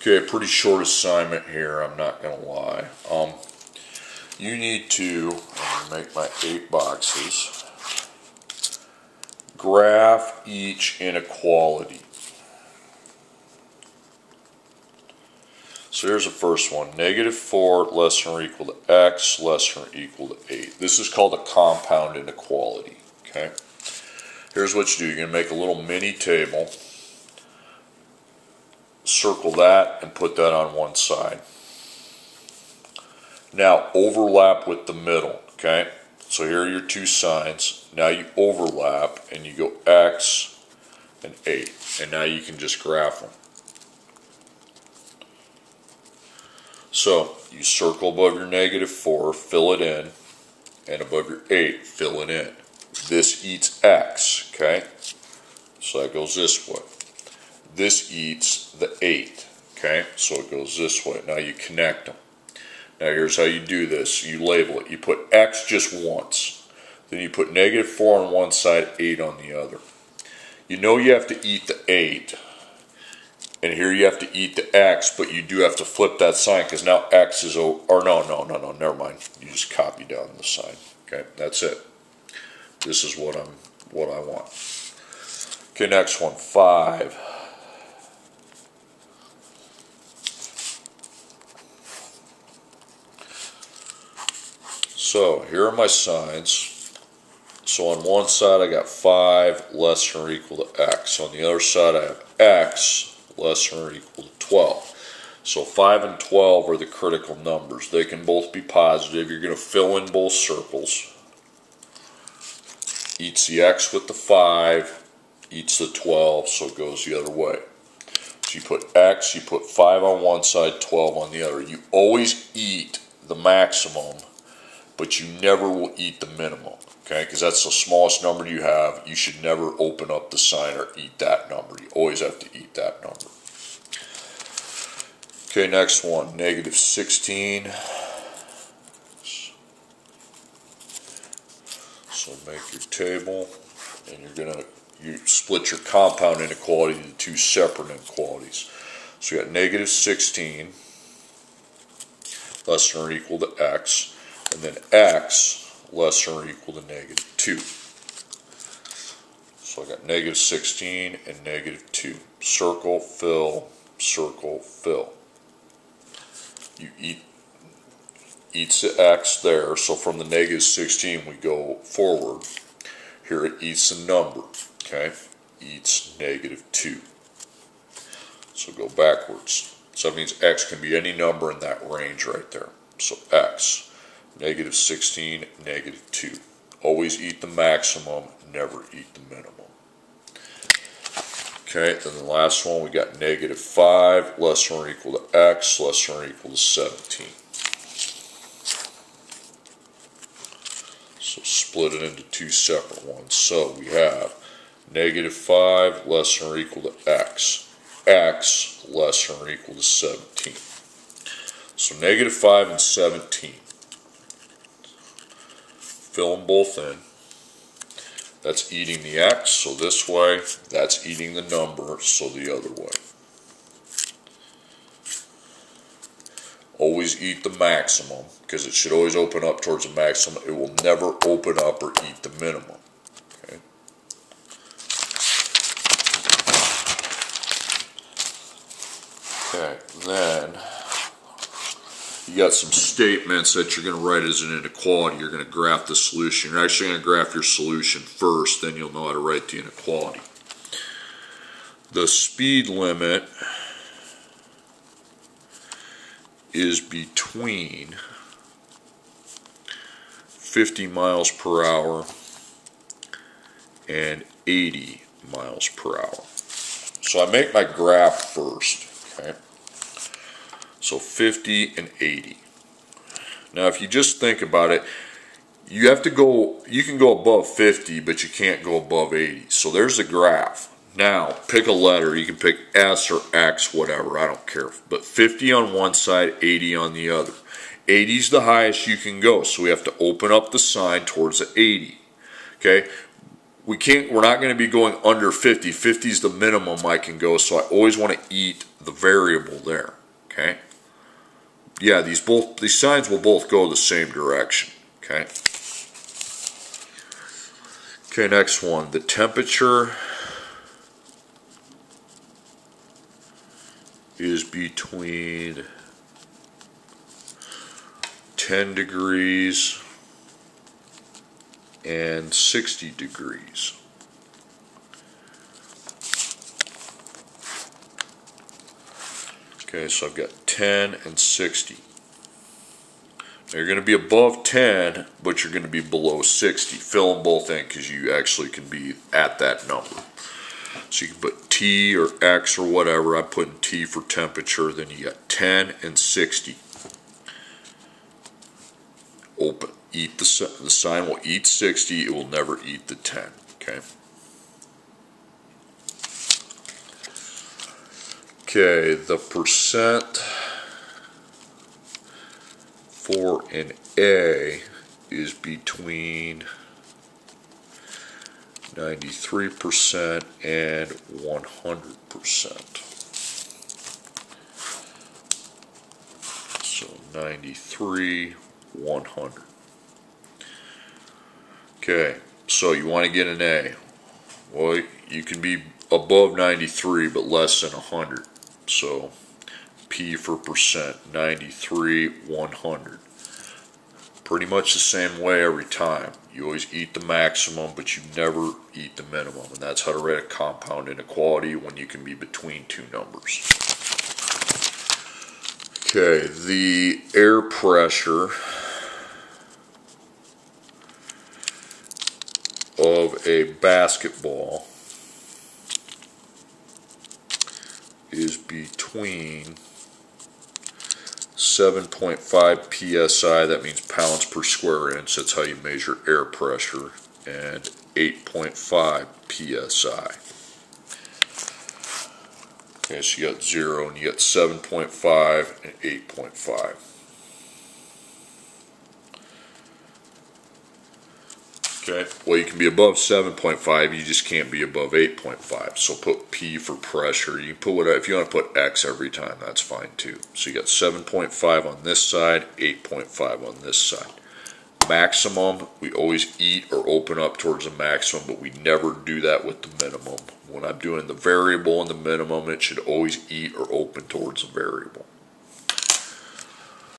Okay, pretty short assignment here, I'm not going to lie. You need to, I'm going to make my 8 boxes, graph each inequality. So here's the first one, -4 less than or equal to x less than or equal to 8. This is called a compound inequality, okay? Here's what you do, you're going to make a little mini table, circle that and put that on one side. Now overlap with the middle, okay? So here are your two signs. Now you overlap and you go x and 8. And now you can just graph them. So you circle above your -4, fill it in, and above your 8, fill it in. This eats x, okay? So that goes this way. This eats the 8, okay? So it goes this way. Now you connect them. Now here's how you do this. You label it. You put x just once. Then you put -4 on one side, 8 on the other. You know you have to eat the 8. And here you have to eat the x, but you do have to flip that sign because now x is, or no, never mind. You just copy down the sign. Okay, that's it. This is what I want. Okay, next one, 5. So here are my signs. So on one side I got 5 less than or equal to x. On the other side I have x less than or equal to 12. So 5 and 12 are the critical numbers. They can both be positive. You're going to fill in both circles. Eats the x with the 5, eats the 12, so it goes the other way. So you put x, you put 5 on one side, 12 on the other. You always eat the maximum, but you never will eat the minimum, okay? Because that's the smallest number you have. You should never open up the sign or eat that number. You always have to eat that number. Okay, next one, -16. So make your table, and you split your compound inequality into two separate inequalities. So you got -16 less than or equal to x, and then x less than or equal to -2. So I got -16 and -2. Circle, fill, circle, fill. You eats the x there, so from the -16 we go forward. Here it eats the number, okay? Eats -2. So go backwards. So that means x can be any number in that range right there. So x, -16, -2. Always eat the maximum, never eat the minimum. Okay, then the last one, we got -5 less than or equal to x less than or equal to 17. So split it into two separate ones. So we have -5 less than or equal to x, x less than or equal to 17. So -5 and 17. Fill them both in. That's eating the x, so this way. That's eating the number, so the other way. Always eat the maximum, because it should always open up towards the maximum. It will never open up or eat the minimum. Okay. Okay, then you got some statements that you're going to write as an inequality. You're going to graph the solution. You're actually going to graph your solution first, then you'll know how to write the inequality. The speed limit is between 50 miles per hour and 80 miles per hour. So I make my graph first, okay? So 50 and 80. Now if you just think about it, you have to go, you can go above 50, but you can't go above 80. So there's the graph. Now pick a letter, you can pick S or X, whatever, I don't care. But 50 on one side, 80 on the other. 80 is the highest you can go, so we have to open up the sign towards the 80. Okay? we're not going to be going under 50. 50 is the minimum I can go, so I always want to eat the variable there. Okay. Yeah, these signs will both go the same direction. Okay. Okay, next one. The temperature is between 10 degrees and 60 degrees. Okay, so I've got 10 and 60. Now you're going to be above 10, but you're going to be below 60. Fill them both in because you actually can be at that number. So you can put T or X or whatever. I put in T for temperature. Then you got 10 and 60. Open. Eat the sign will eat 60. It will never eat the 10. Okay. Okay, the percent for an A is between 93% and 100%. So 93, 100. Okay, so you want to get an A. Well, you can be above 93 but less than 100. So P for percent, 93, 100. Pretty much the same way every time. You always eat the maximum, but you never eat the minimum. And that's how to write a compound inequality when you can be between two numbers. Okay, the air pressure of a basketball is between 7.5 psi, that means pounds per square inch, that's how you measure air pressure, and 8.5 psi. Okay, so you got 0 and you got 7.5 and 8.5. Okay, well, you can be above 7.5, you just can't be above 8.5. So put P for pressure. You can put whatever, if you want to put X every time, that's fine too. So you got 7.5 on this side, 8.5 on this side. Maximum, we always eat or open up towards the maximum, but we never do that with the minimum. When I'm doing the variable and the minimum, it should always eat or open towards the variable.